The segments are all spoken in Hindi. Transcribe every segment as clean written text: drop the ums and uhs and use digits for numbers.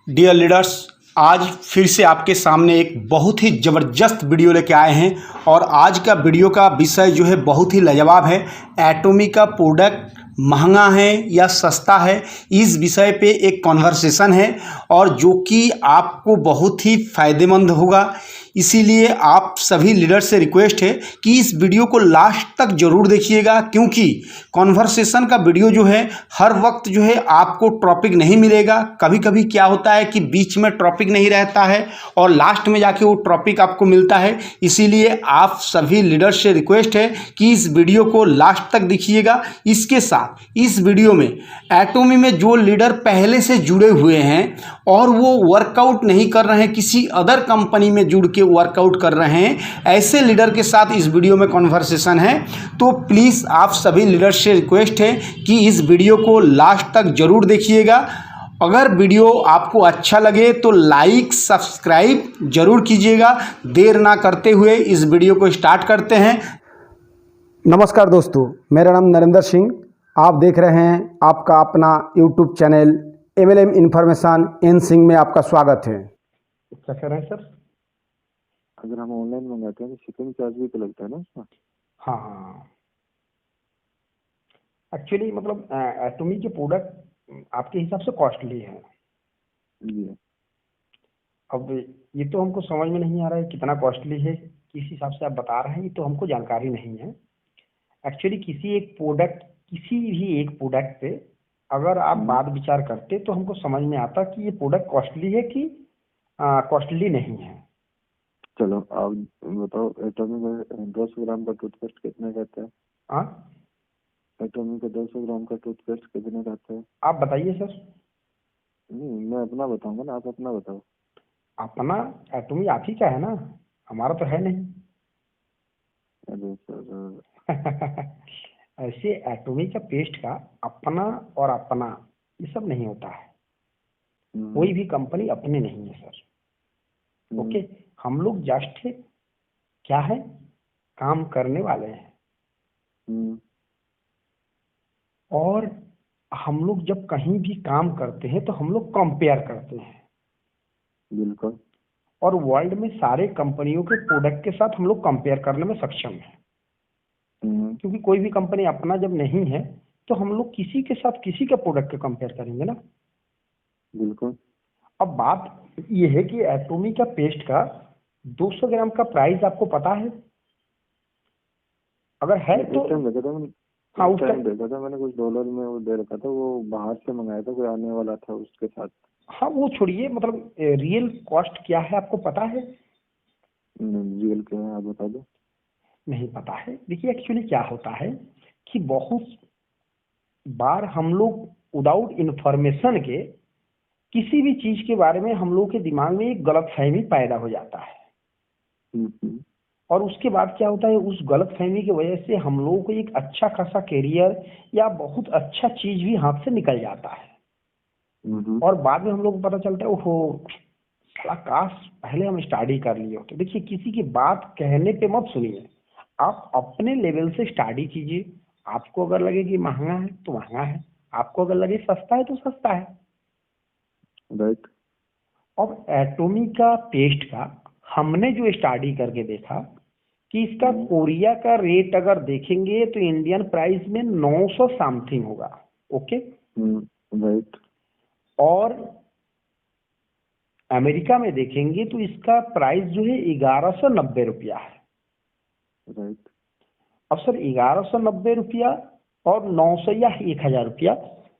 डियर लीडर्स, आज फिर से आपके सामने एक बहुत ही ज़बरदस्त वीडियो लेके आए हैं और आज का वीडियो का विषय जो है बहुत ही लाजवाब है। एटॉमी का प्रोडक्ट महंगा है या सस्ता है, इस विषय पे एक कॉन्वर्सेशन है और जो कि आपको बहुत ही फ़ायदेमंद होगा। इसीलिए आप सभी लीडर से रिक्वेस्ट है कि इस वीडियो को लास्ट तक ज़रूर देखिएगा, क्योंकि कॉन्वर्सेशन का वीडियो जो है हर वक्त जो है आपको टॉपिक नहीं मिलेगा। कभी कभी क्या होता है कि बीच में टॉपिक नहीं रहता है और लास्ट में जाके वो टॉपिक आपको मिलता है। इसीलिए आप सभी लीडर से रिक्वेस्ट है कि इस वीडियो को लास्ट तक देखिएगा। इसके साथ इस वीडियो में एटॉमी में जो लीडर पहले से जुड़े हुए हैं और वो वर्कआउट नहीं कर रहे हैं, किसी अदर कंपनी में जुड़ के वर्कआउट कर रहे हैं, ऐसे लीडर के साथ इस वीडियो में कॉन्वर्सेशन है। तो प्लीज़ आप सभी लीडर से रिक्वेस्ट है कि इस वीडियो को लास्ट तक ज़रूर देखिएगा। अगर वीडियो आपको अच्छा लगे तो लाइक सब्सक्राइब जरूर कीजिएगा। देर ना करते हुए इस वीडियो को स्टार्ट करते हैं। नमस्कार दोस्तों, मेरा नाम नरेंद्र सिंह, आप देख रहे हैं आपका अपना YouTube channel MLM information N Singh में आपका स्वागत है। क्या कह रहे हैं सर? अगर हम ऑनलाइन मंगाते हैं तो शिपिंग चार्ज भी तो लगता है ना उसमें? हाँ, एक्चुअली मतलब एटॉमी के प्रोडक्ट आपके हिसाब से कॉस्टली है। जी। अब ये तो हमको समझ में नहीं आ रहा है कितना कॉस्टली है, किस हिसाब से आप बता रहे हैं, ये तो हमको जानकारी नहीं है। एक्चुअली किसी भी एक प्रोडक्ट पे अगर आप बात विचार करते तो हमको समझ में आता कि ये प्रोडक्ट कॉस्टली है कि कॉस्टली नहीं है। चलो आप बताओ, एटॉमी में 200 ग्राम का टूथपेस्ट कितने रहता है? हाँ, एटॉमी का 200 ग्राम का टूथपेस्ट कितने रहता है? आप बताइए सर। नहीं, मैं अपना बताऊंगा ना, आप अपना बताओ। अपना एटॉमी आप ही का है ना, हमारा तो है नहीं। अरे सर, ऐसे एटॉमी का पेस्ट का अपना और अपना ये सब नहीं होता है। कोई भी कंपनी अपने नहीं है सर। ओके, हम लोग जस्ट क्या है, काम करने वाले हैं। और हम लोग जब कहीं भी काम करते हैं तो हम लोग कंपेयर करते हैं। बिल्कुल। और वर्ल्ड में सारे कंपनियों के प्रोडक्ट के साथ हम लोग कंपेयर करने में सक्षम हैं। क्योंकि कोई भी कंपनी अपना जब नहीं है तो हम लोग किसी के साथ किसी के प्रोडक्ट के कंपेयर करेंगे ना। बिल्कुल। अब बात ये है कि एटॉमी का पेस्ट का 200 ग्राम का प्राइस आपको पता है? अगर है तो हाँ, उस टाइम देखा था मैंने, कुछ डॉलर में वो दे रखा था, वो बाहर से मंगाया था, कोई आने वाला था उसके साथ। हाँ, वो छोड़िए, मतलब रियल कॉस्ट क्या है आपको पता है? रियल क्या है आप बता दो। नहीं पता है। देखिए एक्चुअली क्या होता है कि बहुत बार हम लोग विदाउट इंफॉर्मेशन के किसी भी चीज के बारे में हम लोग के दिमाग में एक गलतफहमी पैदा हो जाता है। और उसके बाद क्या होता है, उस गलतफहमी की वजह से हम लोगों को एक अच्छा खासा करियर या बहुत अच्छा चीज भी हाथ से निकल जाता है। और बाद में हम लोग को पता चलता है ओहो साला काश पहले हम स्टडी कर लिए होते। देखिए किसी की बात कहने पे मत सुनिए, आप अपने लेवल से स्टडी कीजिए। आपको अगर लगे कि महंगा है तो महंगा है, आपको अगर लगे सस्ता है तो सस्ता है। राइट। अब एटॉमी का पेस्ट का हमने जो स्टडी करके देखा कि इसका कोरिया का रेट अगर देखेंगे तो इंडियन प्राइस में 900 समथिंग होगा। Okay, right. और अमेरिका में देखेंगे तो इसका प्राइस जो है 1190 रुपया है। राइट। अब सर 1190 रुपया और 900 या 1000 रुपया,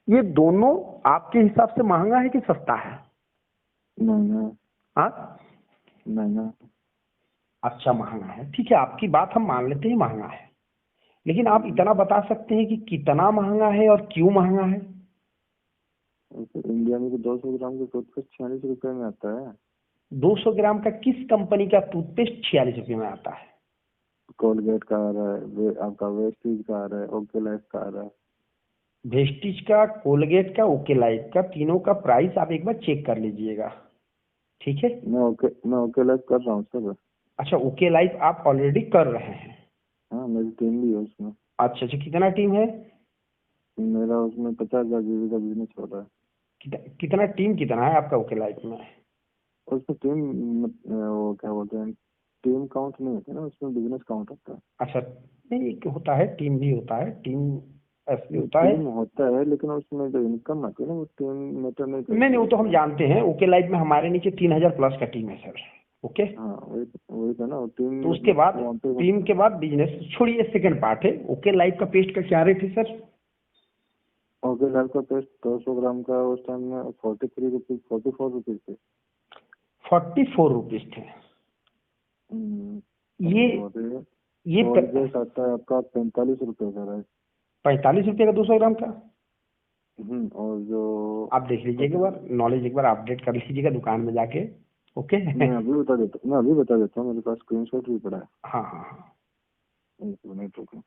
ये दोनों आपके हिसाब से महंगा है कि सस्ता है? महंगा। हाँ, महंगा। अच्छा महंगा है, ठीक है, आपकी बात हम मान लेते हैं महंगा है। लेकिन आप इतना बता सकते हैं कि कितना महंगा है और क्यों महंगा है? इंडिया में तो 200 ग्राम का टूथपेस्ट 46 रुपए में आता है। 200 ग्राम का किस कंपनी का टूथपेस्ट 46 रुपये में आता है? कोलगेट का आ रहा है, आपका वेस्टीज का आ रहा है, ओके लाइफ का आ रहा है। वेस्टीज का, कोलगेट का, ओके लाइफ का, तीनों का प्राइस आप एक बार चेक कर लीजिएगा, ठीक है? मैं ओके लाइफ कर रहा हूँ सर। अच्छा, ओके लाइफ आप ऑलरेडी कर रहे हैं? हाँ, मेरी टीम भी है उसमें। अच्छा, कितना टीम है? मेरा उसमें 50,000 GB का बिजनेस हो रहा है। कितना टीम कितना है आपका ओके लाइफ में? उसमें टीम वो क्या बोलते हैं, टीम काउंट नहीं होता ना, उसमें बिजनेस काउंट होता है। अच्छा, नहीं एक होता है टीम भी होता है, टीम ऐसे होता है। टीम होता है लेकिन उसमें जो इनकम आती है ना वो टीम मैटर नहीं करती। नहीं नहीं, वो तो हम जानते हैं, ओके लाइफ में हमारे नीचे 3000 प्लस का टीम है सर। ओके, हाँ वही था ना, टीम तो उसके बाद वहाँ पे टीम के बाद बिजनेस छोड़िए, सेकंड पार्ट है ओके लाइफ का पेस्ट का क्या रेट है सर? ओके लाइफ का पेस्ट 200 ग्राम का उस टाइम में 43 रुपीज 44 रुपीज थे। 44 रुपीज थे। ये ये और आता है आपका 45 रुपए का राइस। 45 रुपये का 200 ग्राम का। और जो आप देख लीजिएगा, एक बार नॉलेज एक बार अपडेट कर लीजिएगा दुकान में जाके। ओके मैं अभी बता देता हूँ, मेरे पास स्क्रीनशॉट भी पड़ा है। हाँ हाँ हाँ, एक मिनट रुको।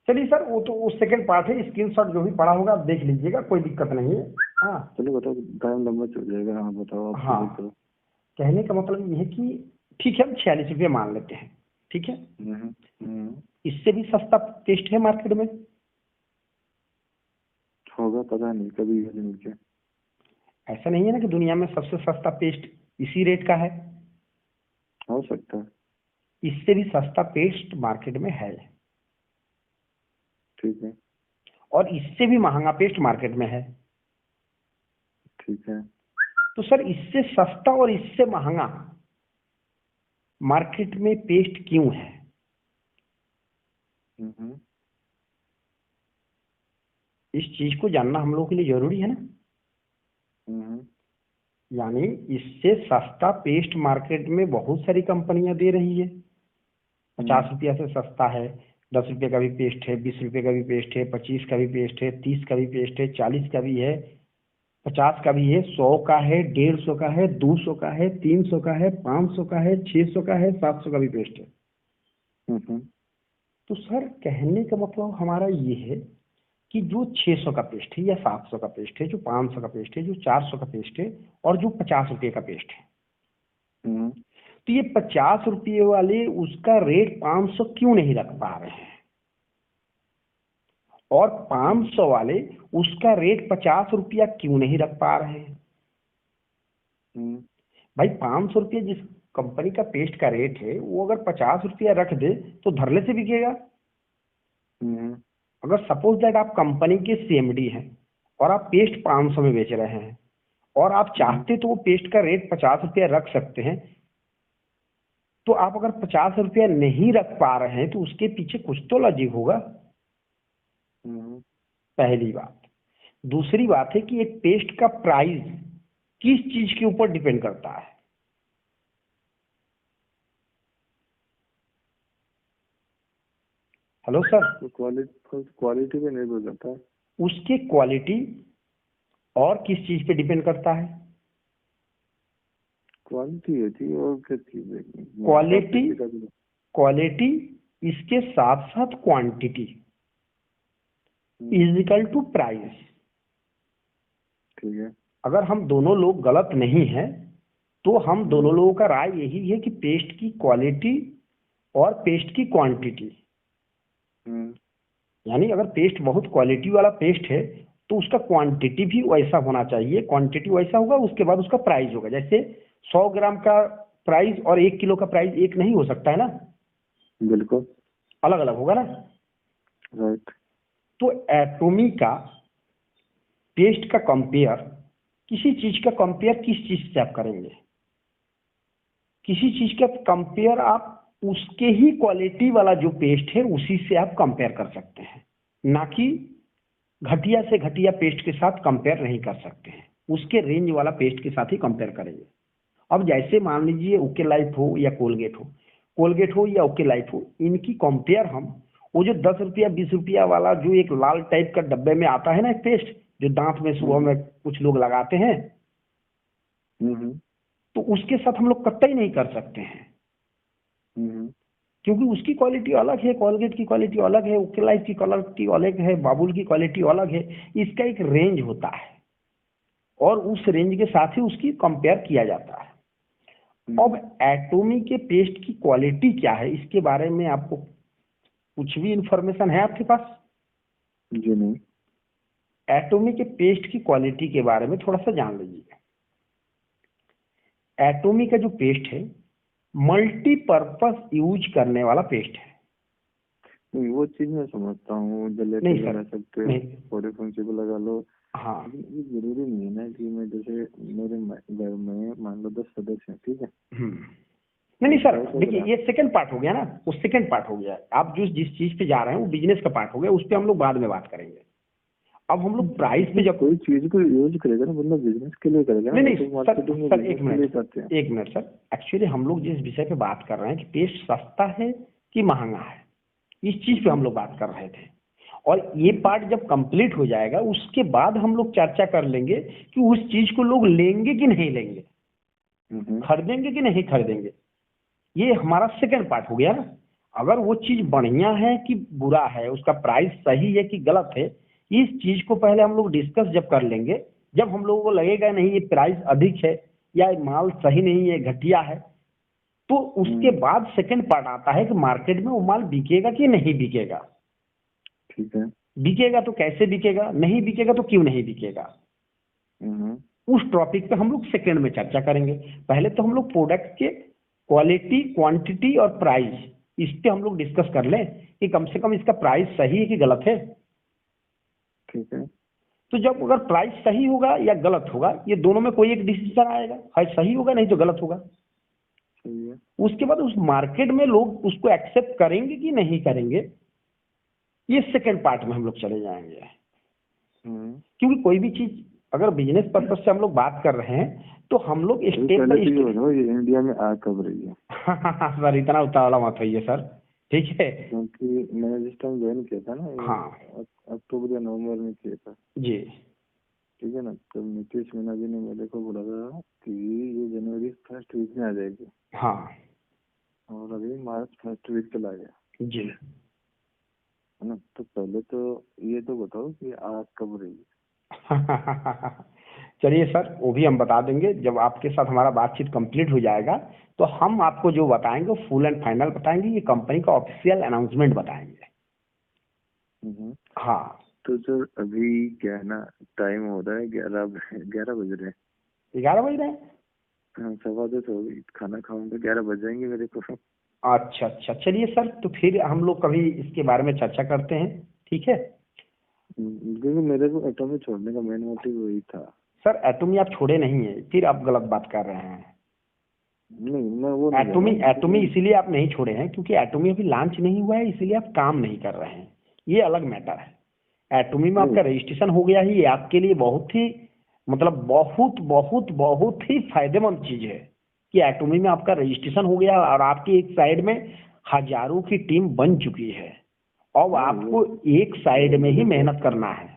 चलिए सर, वो तो वो सेकंड पार्ट है, स्क्रीनशॉट जो भी पड़ा होगा आप देख लीजिएगा, कोई दिक्कत नहीं है। हाँ चलो बताओ, टाइम लंबा चल जाएगा। हाँ बताओ आप। हाँ, कहने का मतलब ये है कि ठीक है, हम 46 रुपये मान लेते हैं, ठीक है। इससे भी सस्ता पेस्ट है मार्केट में? होगा, पता नहीं, कभी नीचे। ऐसा नहीं है ना कि दुनिया में सबसे सस्ता पेस्ट इसी रेट का है। हो सकता है। इससे भी सस्ता पेस्ट मार्केट में है, ठीक है। और इससे भी महंगा पेस्ट मार्केट में है। ठीक है। तो सर इससे सस्ता और इससे महंगा मार्केट में पेस्ट क्यों है? इस चीज को जानना हम लोगों के लिए जरूरी है ना। यानी इससे सस्ता पेस्ट मार्केट में बहुत सारी कंपनियां दे रही है। 50 रुपया से सस्ता है, 10 रुपये का भी पेस्ट है, 20 रुपये का भी पेस्ट है, 25 का भी पेस्ट है, 30 का भी पेस्ट है, 40 का भी है, 50 का भी है, 100 का है, 150 का है, 200 का है, 300 का है, 500 का है, 600 का है, 700 का भी पेस्ट है। तो सर कहने का मतलब हमारा ये है कि जो 600 का पेस्ट है या 700 का पेस्ट है, जो 500 का पेस्ट है, जो 400 का पेस्ट है, और जो 50 रुपये का पेस्ट है, तो ये 50 रुपये वाले उसका रेट 500 क्यों नहीं रख पा रहे हैं, और 500 वाले उसका रेट 50 रुपया क्यों नहीं रख पा रहे हैं? भाई 500 रुपये जिस कंपनी का पेस्ट का रेट है, वो अगर 50 रुपया रख दे तो धरले से बिकेगा। अगर सपोज दैट आप कंपनी के सीएमडी हैं और आप पेस्ट 500 में बेच रहे हैं, और आप चाहते तो वो पेस्ट का रेट 50 रुपया रख सकते हैं, तो आप अगर 50 रुपया नहीं रख पा रहे हैं तो उसके पीछे कुछ तो लॉजिक होगा। पहली बात। दूसरी बात है कि एक पेस्ट का प्राइस किस चीज के ऊपर डिपेंड करता है? Hello sir. क्वालिटी पे निर्भर करता है। उसके क्वालिटी और किस चीज पे डिपेंड करता है? क्वालिटी होती है और क्या चीज है? क्वालिटी इसके साथ साथ quantity is equal to price. ठीक है। अगर हम दोनों लोग गलत नहीं हैं तो हम दोनों लोगों का राय यही है कि पेस्ट की क्वालिटी और पेस्ट की क्वांटिटी, यानी अगर पेस्ट बहुत क्वालिटी वाला पेस्ट है तो उसका क्वांटिटी भी वैसा होना चाहिए, क्वांटिटी वैसा होगा, उसके बाद उसका प्राइस होगा। जैसे 100 ग्राम का प्राइस और 1 किलो का प्राइस एक नहीं हो सकता है ना, बिल्कुल अलग अलग होगा ना। राइट। तो एटॉमी का पेस्ट का कंपेयर, किसी चीज का कंपेयर किस चीज से आप करेंगे? किसी चीज का कंपेयर आप उसके ही क्वालिटी वाला जो पेस्ट है उसी से आप कंपेयर कर सकते हैं, ना कि घटिया से घटिया पेस्ट के साथ कंपेयर नहीं कर सकते हैं, उसके रेंज वाला पेस्ट के साथ ही कंपेयर करेंगे। अब जैसे मान लीजिए ओके लाइफ हो या कोलगेट हो या ओके लाइफ हो, इनकी कंपेयर हम वो जो 10 रुपया 20 रुपया वाला जो एक लाल टाइप का डब्बे में आता है ना, एक पेस्ट जो दांत में सुबह में कुछ लोग लगाते हैं, तो उसके साथ हम लोग कतई नहीं कर सकते हैं, क्योंकि उसकी क्वालिटी अलग है, कोलगेट की क्वालिटी अलग है, ओके लाइफ की क्वालिटी अलग है, बाबुल की क्वालिटी अलग है। इसका एक रेंज होता है और उस रेंज के साथ ही उसकी कंपेयर किया जाता है। अब एटॉमी के पेस्ट की क्वालिटी क्या है, इसके बारे में आपको कुछ भी इंफॉर्मेशन है आपके पास? जी नहीं। एटोमी के पेस्ट की क्वालिटी के बारे में थोड़ा सा जान लीजिए। एटोमी का जो पेस्ट है मल्टीपर्पस यूज करने वाला पेस्ट है। नहीं, वो चीज मैं समझता हूँ, जलेबी नहीं सर, लगा सकते हो, नहीं, पूरे फंक्शन पे लगा लो, हाँ, लेकिन ये जरूरी नहीं है ना कि मैं जैसे मेरे घर में मान लो 10 सदस्य हैं, ठीक है, नहीं नहीं सर, 100 देखिए ग्राम। ये सेकंड पार्ट हो गया ना, वो सेकंड पार्ट हो गया। आप जिस चीज पे जा रहे हैं वो बिजनेस का पार्ट हो गया, उस पर हम लोग बाद में बात करेंगे। अब हम लोग प्राइस पे जब कोई चीज को यूज करेगा ना, मतलब बिजनेस के लिए करेगा ना, नहीं नहीं तो सर, मार्केटिंग में सर बिजनेस के लिए करते हैं। एक मिनट सर, एक्चुअली हम लोग जिस विषय पे बात कर रहे हैं कि पेस्ट सस्ता है कि महंगा है, इस चीज पे हम लोग बात कर रहे थे। और ये पार्ट जब कंप्लीट हो जाएगा उसके बाद हम लोग चर्चा कर लेंगे कि उस चीज को लोग लेंगे कि नहीं लेंगे, खरीदेंगे कि नहीं खरीदेंगे। ये हमारा सेकंड पार्ट हो गया ना। अगर वो चीज बढ़िया है कि बुरा है, उसका प्राइस सही है कि गलत है, इस चीज को पहले हम लोग डिस्कस जब कर लेंगे, जब हम लोगों को लगेगा नहीं ये प्राइस अधिक है या माल सही नहीं है, घटिया है, तो उसके बाद सेकंड पार्ट आता है कि मार्केट में वो माल बिकेगा कि नहीं बिकेगा। ठीक है। बिकेगा तो कैसे बिकेगा, नहीं बिकेगा तो क्यों नहीं बिकेगा, उस टॉपिक पे हम लोग सेकंड में चर्चा करेंगे। पहले तो हम लोग प्रोडक्ट के क्वालिटी, क्वांटिटी और प्राइस, इस पे हम लोग डिस्कस कर लें कि कम से कम इसका प्राइस सही है कि गलत है। ठीक है। तो जब अगर प्राइस सही होगा या गलत होगा, ये दोनों में कोई एक डिसीजन आएगा, है सही होगा नहीं तो गलत होगा। सही है। उसके बाद उस मार्केट में लोग उसको एक्सेप्ट करेंगे कि नहीं करेंगे, ये सेकंड पार्ट में हम लोग चले जाएंगे। क्योंकि कोई भी चीज अगर बिजनेस पर्पज से हम लोग बात कर रहे हैं तो हम लोग स्टेप पहले बाय तो ये स्टेप। बताओ, ये इंडिया में आ कब रही है? सर इतना उतावला मत होइए सर, ठीक है। क्योंकि मैंने जिस टाइम ज्वाइन किया था ना, ये हाँ अक्टूबर या नवंबर में किया था, जी, ठीक है ना, तो नीतीश मीना जी ने मेरे को बोला था कि ये जनवरी फर्स्ट वीक में आ जाएगी, हाँ और अभी मार्च फर्स्ट वीक चला गया, जी। है ना। तो पहले तो ये तो बताओ कि आ कब रही है? चलिए सर, वो भी हम बता देंगे जब आपके साथ हमारा बातचीत कंप्लीट हो जाएगा, तो हम आपको जो बताएंगे फुल एंड फाइनल बताएंगे, ये कंपनी का ऑफिशियल अनाउंसमेंट बताएंगे। हाँ, तो सर अभी क्या है ना, टाइम हो रहा है 11 बज रहे हैं। 11 बज रहे हैं। हाँ, 11:15 हो गई, खाना खाऊंगा 11 बज जाएंगे मेरे को। अच्छा अच्छा, चलिए सर, तो फिर हम लोग कभी इसके बारे में चर्चा करते हैं, ठीक है। क्योंकि मेरे को एटॉमी छोड़ने का मेन मोटिव वही था। सर एटोमी आप छोड़े नहीं है, फिर आप गलत बात कर रहे हैं। नहीं, मैं वो नहीं एटोमी कर रहा हूँ, एटोमी इसीलिए आप नहीं छोड़े हैं क्योंकि एटोमी अभी लॉन्च नहीं हुआ है, इसीलिए आप काम नहीं कर रहे हैं, ये अलग मैटर है। एटोमी में आपका रजिस्ट्रेशन हो गया ही, ये आपके लिए बहुत ही मतलब बहुत बहुत बहुत ही फायदेमंद चीज है कि एटोमी में आपका रजिस्ट्रेशन हो गया और आपकी एक साइड में हजारों की टीम बन चुकी है। अब आपको एक साइड में ही मेहनत करना है।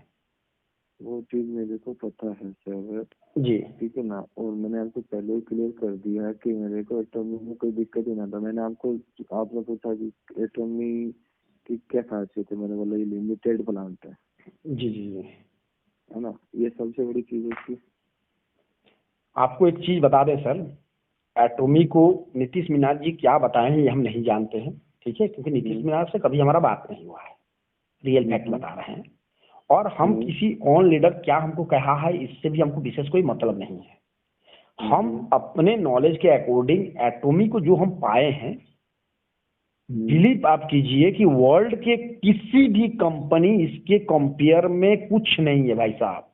वो चीज मेरे को पता है सर, जी ठीक है ना। और मैंने आपको पहले ही क्लियर कर दिया कि मेरे को एटॉमी में कोई दिक्कत ही ना था। मैंने आपने पूछा कि एटॉमी की क्या खासियत है, मैंने बोला ये लिमिटेड प्लांट है, जी जी जी। है ना, ये सबसे बड़ी चीज है इसकी। आपको एक चीज बता दें सर, एटोमी को नीतीश मीना जी क्या बताए हैं ये हम नहीं जानते हैं, ठीक है, क्योंकि नीतीश मीना से कभी हमारा बात नहीं हुआ है, रियल फैक्ट बता रहे हैं। और हम किसी ऑन लीडर क्या हमको कहा है इससे भी हमको विशेष कोई मतलब नहीं है। हम अपने नॉलेज के अकॉर्डिंग एटोमी को जो हम पाए हैं, बिलीव आप कीजिए कि वर्ल्ड के किसी भी कंपनी इसके कंपेयर में कुछ नहीं है भाई साहब।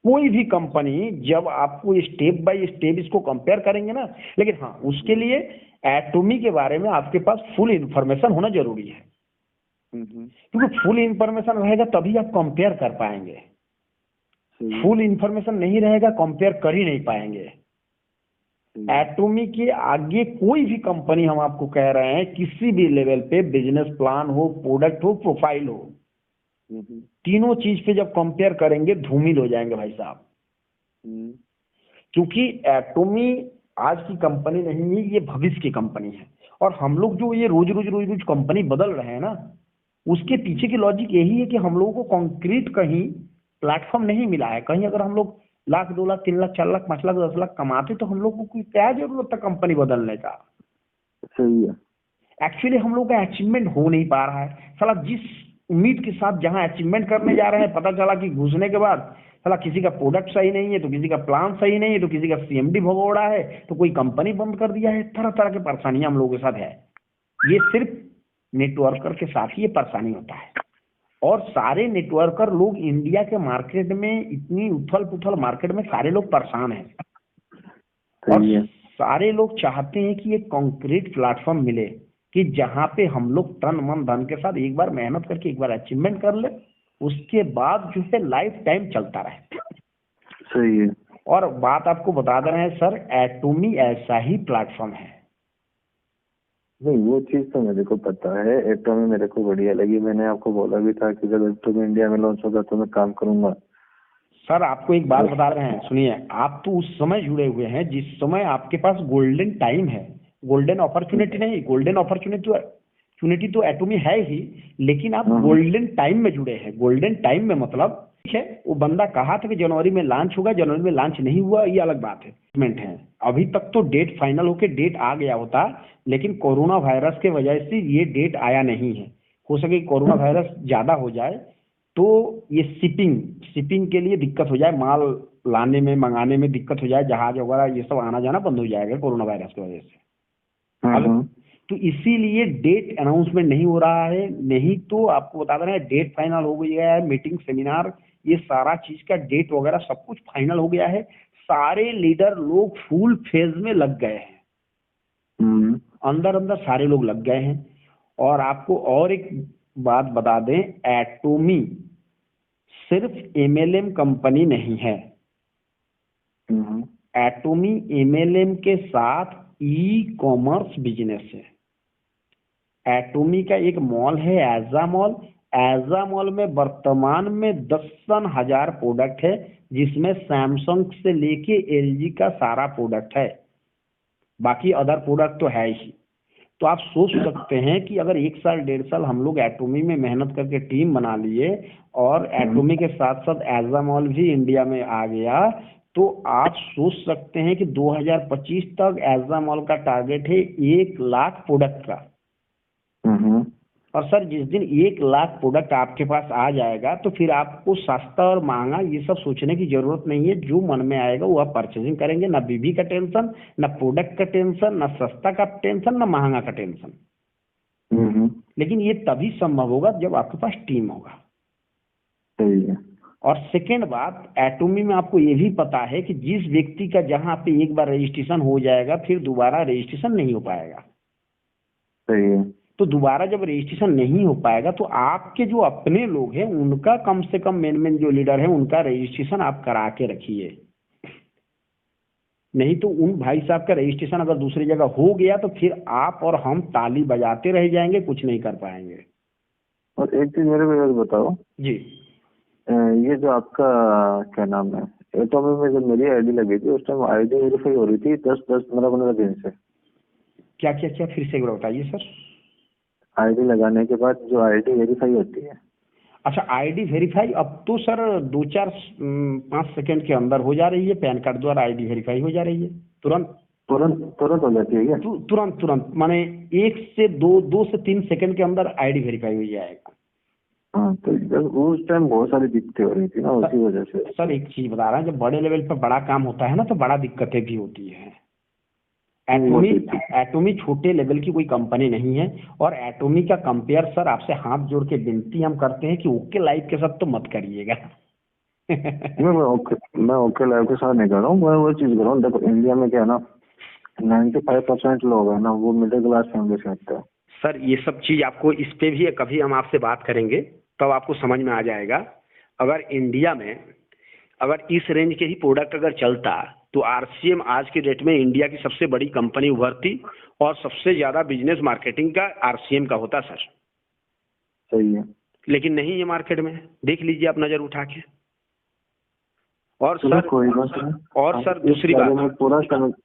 कोई भी कंपनी जब आपको स्टेप बाय स्टेप इसको कंपेयर करेंगे ना, लेकिन हाँ उसके लिए एटोमी के बारे में आपके पास फुल इंफॉर्मेशन होना जरूरी है, क्योंकि फुल इंफॉर्मेशन रहेगा तभी आप कंपेयर कर पाएंगे। फुल इंफॉर्मेशन नहीं रहेगा कंपेयर कर ही नहीं पाएंगे। एटोमी के आगे कोई भी कंपनी हम आपको कह रहे हैं किसी भी लेवल पे, बिजनेस प्लान हो, प्रोडक्ट हो, प्रोफाइल हो, तीनों चीज पे जब कंपेयर करेंगे धूमिल हो जाएंगे भाई साहब। क्योंकि एटोमी आज की कंपनी नहीं है, ये भविष्य की कंपनी है। और हम लोग जो ये रोज रोज कंपनी बदल रहे हैं ना, उसके पीछे की लॉजिक यही है कि हम लोगों को कॉन्क्रीट कहीं प्लेटफॉर्म नहीं मिला है। कहीं अगर हम लोग 1,00,000, 2,00,000, 3,00,000, 4,00,000, 5,00,000, 10,00,000 कमाते तो हम लोग को कोई क्या जरूरत था कंपनी बदलने का। सही है। एक्चुअली हम लोग का अचीवमेंट हो नहीं पा रहा है साला। जिस उम्मीद के साथ जहां अचीवमेंट करने जा रहे हैं, पता चला कि घुसने के बाद साला किसी का प्रोडक्ट सही नहीं है, तो किसी का प्लान सही नहीं है, तो किसी का सीएमडी भगोड़ा है, तो कोई कंपनी बंद कर दिया है। तरह तरह की परेशानियां हम लोगों के साथ है। ये सिर्फ नेटवर्कर के साथ ही ये परेशानी होता है। और सारे नेटवर्कर लोग इंडिया के मार्केट में, इतनी उथल पुथल मार्केट में सारे लोग परेशान हैं। और सारे लोग चाहते हैं कि एक कॉन्क्रीट प्लेटफॉर्म मिले कि जहां पे हम लोग तन मन धन के साथ एक बार मेहनत करके एक बार अचीवमेंट कर ले, उसके बाद जो है लाइफ टाइम चलता रहे। सही है। और बात आपको बता दे रहे हैं सर, एटोमी ऐसा ही प्लेटफॉर्म है। नहीं, वो चीज तो मेरे को पता है। एटोमी मेरे को बढ़िया लगी। मैंने आपको बोला भी था कि जब एटोमी इंडिया में लॉन्च होगा तो मैं काम करूंगा। सर आपको एक बात बता रहे हैं, सुनिए, आप तो उस समय जुड़े हुए हैं जिस समय आपके पास गोल्डन टाइम है, गोल्डन अपॉर्चुनिटी नहीं। गोल्डन अपॉर्चुनिटी तो एटोमी है ही, लेकिन आप गोल्डन टाइम में जुड़े हैं। गोल्डन टाइम में मतलब ठीक है, वो बंदा कहा था कि जनवरी में लॉन्च होगा, जनवरी में लॉन्च नहीं हुआ, ये अलग बात है। अभी तक तो डेट फाइनल होके डेट आ गया होता, लेकिन कोरोना वायरस के वजह से ये डेट आया नहीं है। हो सके कोरोना वायरस ज्यादा हो जाए तो ये शिपिंग के लिए दिक्कत हो जाए, माल लाने में मंगाने में दिक्कत हो जाए, जहाज वगैरह ये सब आना जाना बंद हो जाएगा कोरोना वायरस की वजह से। तो इसीलिए डेट अनाउंसमेंट नहीं हो रहा है। नहीं तो आपको बता दे रहे हैं डेट फाइनल हो गया है। मीटिंग, सेमिनार, ये सारा चीज का डेट वगैरह सब कुछ फाइनल हो गया है। सारे लीडर लोग फुल फेज में लग गए हैं, अंदर सारे लोग लग गए हैं। और आपको और एक बात बता दें, एटोमी सिर्फ एमएलएम कंपनी नहीं है। एटोमी एमएलएम के साथ ई कॉमर्स बिजनेस है। एटोमी का एक मॉल है एजा मॉल। एजा मॉल में वर्तमान में 10,000 प्रोडक्ट है, जिसमें सैमसंग से लेके एलजी का सारा प्रोडक्ट है। बाकी अदर प्रोडक्ट तो है ही। तो आप सोच सकते हैं कि अगर 1 साल 1.5 साल हम लोग एटोमी में मेहनत करके टीम बना लिए और एटोमी के साथ साथ एजा मॉल भी इंडिया में आ गया, तो आप सोच सकते हैं कि 2025 तक एजा मॉल का टारगेट है 1 लाख प्रोडक्ट का। और सर जिस दिन 1 लाख प्रोडक्ट आपके पास आ जाएगा तो फिर आपको सस्ता और महंगा ये सब सोचने की जरूरत नहीं है। जो मन में आएगा वो आप परचेजिंग करेंगे। ना बीबी का टेंशन, ना प्रोडक्ट का टेंशन, ना सस्ता का टेंशन, ना महंगा का टेंशन। लेकिन ये तभी संभव होगा जब आपके पास टीम होगा। सही है। और सेकेंड बात, एटोमी में आपको ये भी पता है कि जिस व्यक्ति का जहां पे एक बार रजिस्ट्रेशन हो जाएगा फिर दोबारा रजिस्ट्रेशन नहीं हो पाएगा। सही है। तो दोबारा जब रजिस्ट्रेशन नहीं हो पाएगा तो आपके जो अपने लोग हैं उनका कम से कम मेन जो लीडर है उनका रजिस्ट्रेशन आप करा के रखिए। नहीं तो उन भाई साहब का रजिस्ट्रेशन अगर दूसरी जगह हो गया तो फिर आप और हम ताली बजाते रह जाएंगे, कुछ नहीं कर पाएंगे। और एक चीज मेरे को बताओ जी, ये जो आपका क्या नाम है, एटोमी में जब मेरी आईडी लगी थी उस टाइम आईडी वेरीफाई हो रही थी 10-15 दिन से। क्या क्या क्या फिर से एक बार बताइए सर। आईडी लगाने के बाद जो आईडी वेरीफाई होती है। अच्छा, आईडी वेरीफाई अब तो सर 2-4-5 सेकंड के अंदर हो जा रही है। पैन कार्ड द्वारा आईडी वेरीफाई हो जा रही है तुरंत हो जाती है क्या? तुरंत माने 2 से 3 सेकंड के अंदर आईडी वेरीफाई हो जाएगा। हाँ, तो उस टाइम बहुत सारी दिक्कतें हो रही थी ना, उसी वजह से। सर एक चीज बता रहा है, जब बड़े लेवल पर बड़ा काम होता है ना तो बड़ा दिक्कतें भी होती है। एटोमी छोटे लेवल की कोई कंपनी नहीं है। और एटोमी का कंपेयर सर आपसे हाथ जोड़ के विनती हम करते हैं कि ओके लाइफ के साथ तो मत करिएगा। मैं ओके लाइफ के साथ नहीं कर रहा हूँ। मैं वो चीज कर रहा हूँ, देखो इंडिया में क्या है ना, 95% लोग है ना वो मिडिल क्लास फैमिली से आते हैं। सर ये सब चीज आपको इस पे भी कभी हम आपसे बात करेंगे तब आपको समझ में आ जाएगा। अगर इंडिया में अगर इस रेंज के ही प्रोडक्ट अगर चलता तो आरसीएम आज के डेट में इंडिया की सबसे बड़ी कंपनी उभरती और सबसे ज्यादा बिजनेस मार्केटिंग का आरसीएम का होता सर। सही है। लेकिन नहीं है मार्केट में, देख लीजिए आप नजर उठा के। और सर कोई बात नहीं। और सर दूसरी बात,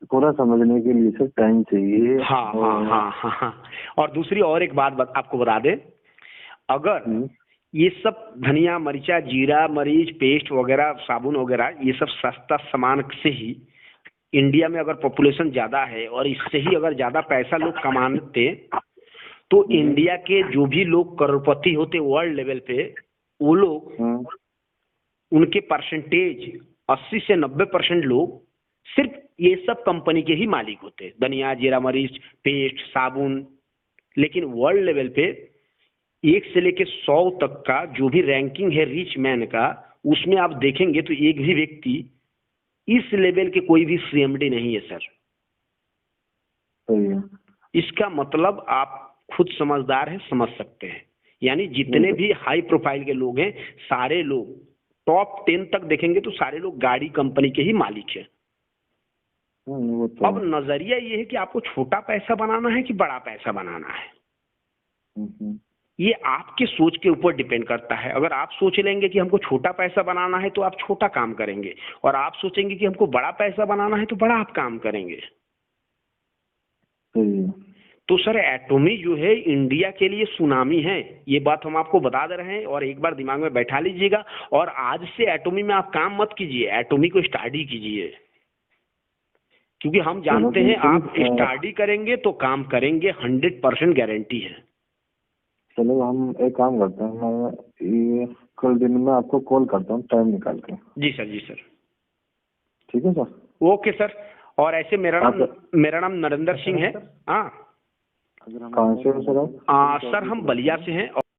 पूरा समझने के लिए सर टाइम चाहिए। हाँ। और दूसरी और एक बात आपको बता दें, अगर ये सब धनिया, मरीचा, जीरा, मरीच, पेस्ट वगैरह, साबुन वगैरह ये सब सस्ता सामान से ही इंडिया में अगर पॉपुलेशन ज्यादा है और इससे ही अगर ज्यादा पैसा लोग कमाते तो इंडिया के जो भी लोग करोड़पति होते वर्ल्ड लेवल पे, वो लोग उनके परसेंटेज 80 से 90% लोग सिर्फ ये सब कंपनी के ही मालिक होते, धनिया, जीरा मरीच, पेस्ट, साबुन। लेकिन वर्ल्ड लेवल पे 1 से लेके 100 तक का जो भी रैंकिंग है रिच मैन का, उसमें आप देखेंगे तो एक भी व्यक्ति इस लेवल के कोई भी सीएमडी नहीं है सर। इसका मतलब आप खुद समझदार हैं, समझ सकते हैं। यानी जितने भी हाई प्रोफाइल के लोग हैं, सारे लोग टॉप 10 तक देखेंगे तो सारे लोग गाड़ी कंपनी के ही मालिक हैं। अब नजरिया ये है कि आपको छोटा पैसा बनाना है कि बड़ा पैसा बनाना है। ये आपके सोच के ऊपर डिपेंड करता है। अगर आप सोच लेंगे कि हमको छोटा पैसा बनाना है तो आप छोटा काम करेंगे, और आप सोचेंगे कि हमको बड़ा पैसा बनाना है तो बड़ा आप काम करेंगे। तो सर एटॉमी जो है इंडिया के लिए सुनामी है, ये बात हम आपको बता दे रहे हैं, और एक बार दिमाग में बैठा लीजिएगा। और आज से एटॉमी में आप काम मत कीजिए, एटॉमी को स्टडी कीजिए, क्योंकि हम जानते हैं आप स्टडी करेंगे तो काम करेंगे, 100% गारंटी है। चलो हम एक काम करते हैं, मैं ये कल दिन में आपको कॉल करता हूँ टाइम निकाल के। जी सर, जी सर, ठीक है सर। Okay sir. और ऐसे मेरा नाम नरेंद्र सिंह है। हाँ, कहाँ से हो सर आप? सर हम बलिया से हैं।